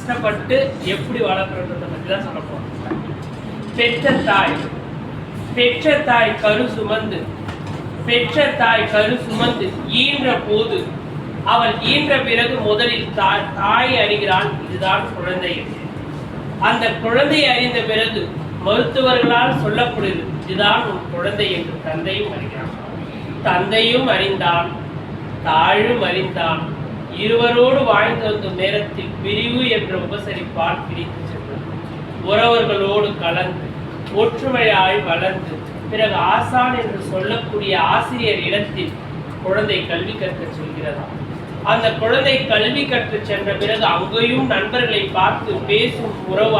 கஷ்டப்பட்டு எப்படி வளர்க்குறதை பற்றி தான் சொல்ல போறோம். பெற்ற தாய் கரு சுமந்து ஈன்ற போது அவள் ஈன்ற பிறகு முதலில் தாய் அறிகிறாள், இதுதான் குழந்தை. அந்த குழந்தையை அறிந்த பிறகு மருத்துவர்களால் சொல்லப்படுது, இதுதான் உன் குழந்தை என்று தந்தையும் அறிகிறான். தந்தையும் அறிந்தான், தாயும் அறிந்தான். இருவரோடு வாழ்ந்து வந்த நேரத்தில் பிரிவு என்ற உபசரிப்பால் பிரித்து சென்றது. உறவர்களோடு கலந்து ஒற்றுமையாய் வளர்ந்து பிறகு ஆசான் என்று சொல்லக்கூடிய ஆசிரியர் இடத்தில் குழந்தை கல்வி கற்க செல்கிறதா. அந்த குழந்தை கல்வி கற்று சென்ற பிறகு அங்கேயும் நண்பர்களை பார்த்து பேசும் உறவு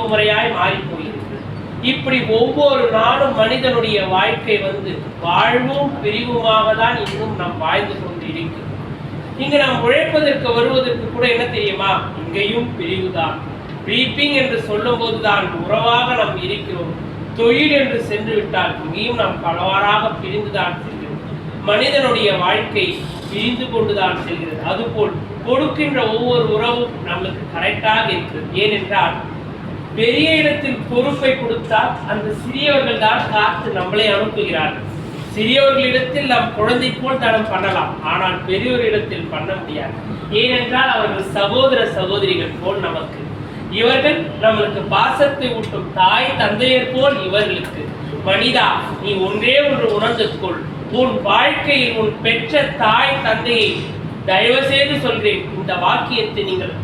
முறையாய் மாறி போகிறது. இப்படி ஒவ்வொரு நாளும் மனிதனுடைய வாழ்க்கை வாழ்வும் பிரிவுமாக தான் இன்னும் நாம் வாழ்ந்து கொண்டு இருக்கிறோம். இங்கு நாம் உழைப்பதற்கு வருவதற்கு கூட என்ன தெரியுமா, இங்கேயும் பிரிவுதான். பிரீப்பிங் என்று சொல்லும் போதுதான் உறவாக நாம் இருக்கிறோம். தொழில் என்று சென்று விட்டால் இங்கேயும் நாம் பலவாறாக பிரிந்துதான் செல்கிறோம். மனிதனுடைய வாழ்க்கை பிரிந்து கொண்டுதான் செல்கிறது. அதுபோல் கொடுக்கின்ற ஒவ்வொரு உறவும் நம்மளுக்கு கரெக்டாக இருக்கிறது. ஏனென்றால் பெரிய இடத்தில் பொறுப்பை கொடுத்தால் அந்த சிறியவர்கள் தான் காத்து நம்மளை அனுப்புகிறார்கள். சிறியவர்களிடத்தில் நாம் குழந்தை போல் தடம் பண்ணலாம், ஆனால் பெரியவர்களிடத்தில் பண்ண முடியாது. ஏனென்றால் அவர்கள் சகோதர சகோதரிகள் போல் நமக்கு. இவர்கள் நம்மளுக்கு பாசத்தை ஊட்டும் தாய் தந்தையர் போல் இவர்களுக்கு. மனிதா, நீ ஒன்றே ஒன்று உணர்ந்து கொள், உன் வாழ்க்கையில் உன் பெற்ற தாய் தந்தையை தயவு செய்து சொல்கிறேன், இந்த வாக்கியத்தை நீங்கள்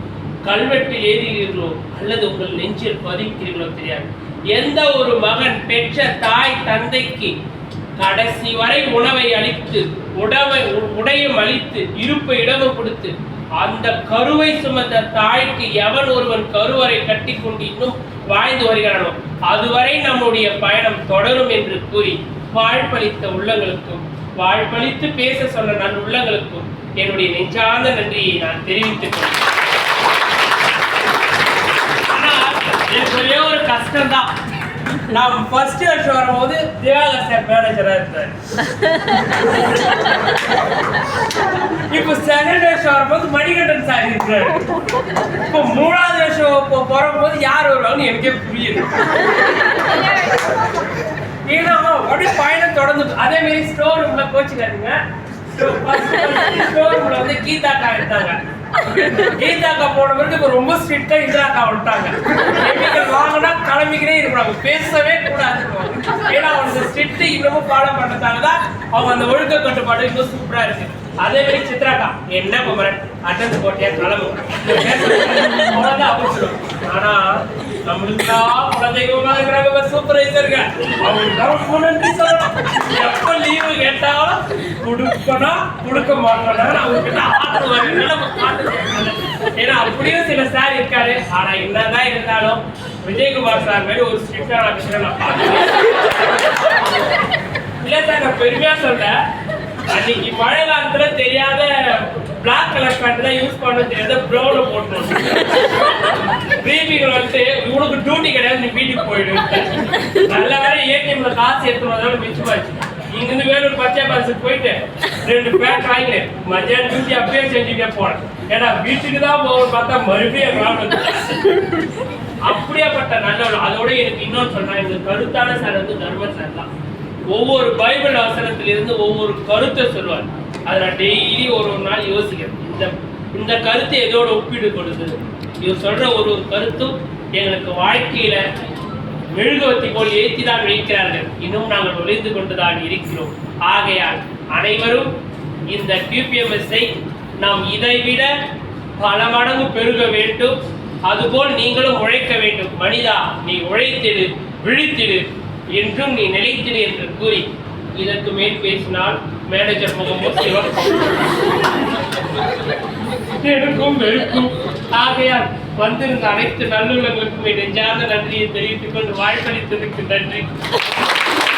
கல்வெட்டில் எழுதுகிறீர்களோ அல்லது உங்கள் நெஞ்சில் பதிக்கிறீர்களோ தெரியாது. எந்த ஒரு மகன் பெற்ற தாய் தந்தைக்கு கடைசி வரை உணவை அளித்து உடையும் அளித்து இருப்பு இடமும் கொடுத்து அந்த கருவை சுமந்த தாய்க்கு எவன் ஒருவன் கருவறை கட்டி கொண்டு இன்னும் வாழ்ந்து வருகிறானோ அதுவரை நம்முடைய பயணம் தொடரும் என்று கூறி வாழ்பளித்த உள்ளங்களுக்கும் வாழ்பளித்து பேச சொன்ன நன் உள்ளங்களுக்கும் என்னுடைய நெஞ்சார்ந்த நன்றியை நான் தெரிவித்துக் கொள்கிறேன். எனக்கு ஒரே ஒரு கஷ்டம்தான், நான் ஃபர்ஸ்ட் வருஷம் வரும்போது திவாகர் சார் மேனேஜரா இருந்தார். இப்போ செகண்ட் வருஷம் வரும்போது மணிகண்டன் சார் இருக்கிறார். இப்போ மூணாவது வருஷம் போகும்போது யார் வருவாங்கன்னு எனக்கே புரியுது. ஏன்னா அப்படியே பயணம் தொடர்ந்து. அதே மாதிரி ஸ்டோர் ரூம்ல கோச்சிக்காதீங்க, ஸ்டோர் ரூம்ல கீதாக்கா எடுத்தாங்க. கீதாக்கா போன பிறகு இப்போ ரொம்ப ஸ்ட்ரிக்டா இந்திராக்கா விட்டாங்க. கெமிக்கல் வாங்கினா கிளம்பிக்கிட்டே இருக்கிறாங்க, பேசவே கூடாது. ஏன்னா அவங்க ஸ்ட்ரிக்ட் இன்னமும் ஃபாலோ பண்ணதால தான் அவங்க அந்த ஒழுக்க கட்டுப்பாடு இன்னும் சூப்பரா இருக்கு. அதே மாதிரி சித்ராக்கா என்ன குமரன் அட்டன்ஸ் போட்டியா கிளம்பு அப்படின்னு சொல்லுவாங்க. ஆனா நம்மளுக்குதான் குழந்தைங்க இருக்கிறாங்க சூப்பர்வைசருங்க, அவங்களுக்கு நன்றி சொல்லணும். எப்ப லீவு கேட்டாலும் கொடுக்கணும் கொடுக்க மாட்டோம் அவங்க ஆட்டுவாங்க. ஏன்னா அப்படியும் சில சார் இருக்காரு. ஆனா என்னதான் இருந்தாலும் விஜயகுமார் சார் மாதிரி ஒரு ஸ்ட்ரிக்டான விஷயம் நான் பார்த்தேன். இல்ல சார், நான் பெருமையா சொல்றேன், அன்னைக்கு மழை காலத்துல தெரியாத பிளாக் கலர் பேண்ட் தான் யூஸ் பண்ண தெரியாத ப்ரௌன போட்டு இவனுக்கு டியூட்டி கிடையாது, நீ வீட்டுக்கு போயிடு. நல்ல வேலை ஏடிஎம்ல காசு எடுத்து வந்தாலும் மிச்சமாச்சு. இங்கிருந்து வேலூர் பச்சை பாசுக்கு போயிட்டு 2 பேண்ட் வாங்கி மத்தியானம் டியூட்டி அப்படியே செஞ்சுட்டே போனேன். ஏன்னா வீட்டுக்கு தான் போகணும்னு பார்த்தா மறுபடியும் அப்படியேப்பட்ட நல்லவள். அதோட எனக்கு இன்னொன்று சொல்றேன், இந்த கருத்தான சார் தர்ம சார் தான். ஒவ்வொரு பைபிள் வசனத்திலிருந்து ஒவ்வொரு கருத்தை சொல்லுவார். அதை நான் டெய்லி ஒரு நாள் யோசிக்கிறேன், இந்த கருத்தை எதோட ஒப்பீடு கொடுத்து இவர் சொல்ற ஒரு கருத்தும் எங்களுக்கு வாழ்க்கையில மெழுகுவத்தி போல் ஏற்றி தான் வைக்கிறார்கள். இன்னும் நாங்கள் நுழைந்து கொண்டுதான் இருக்கிறோம். ஆகையால் அனைவரும் இந்த QPMS-ஐ நாம் இதைவிட பல மடங்கு பெருக வேண்டும். அதுபோல் நீங்களும் உழைக்க வேண்டும். மனிதா, நீ உழைத்திடு, விழித்திடு, என்றும் நீ நிலைத்திடு என்று கூறி இதற்கு மேல் பேசினால் மேனேஜர் முகமும் எனக்கும் வெறுக்கும். ஆகையால் வந்திருந்த அனைத்து நல்லுள்ளங்களுக்கும் நெஞ்சார்ந்த நன்றியை தெரிவித்துக் கொண்டு வாழ்வளித்ததற்கு நன்றி.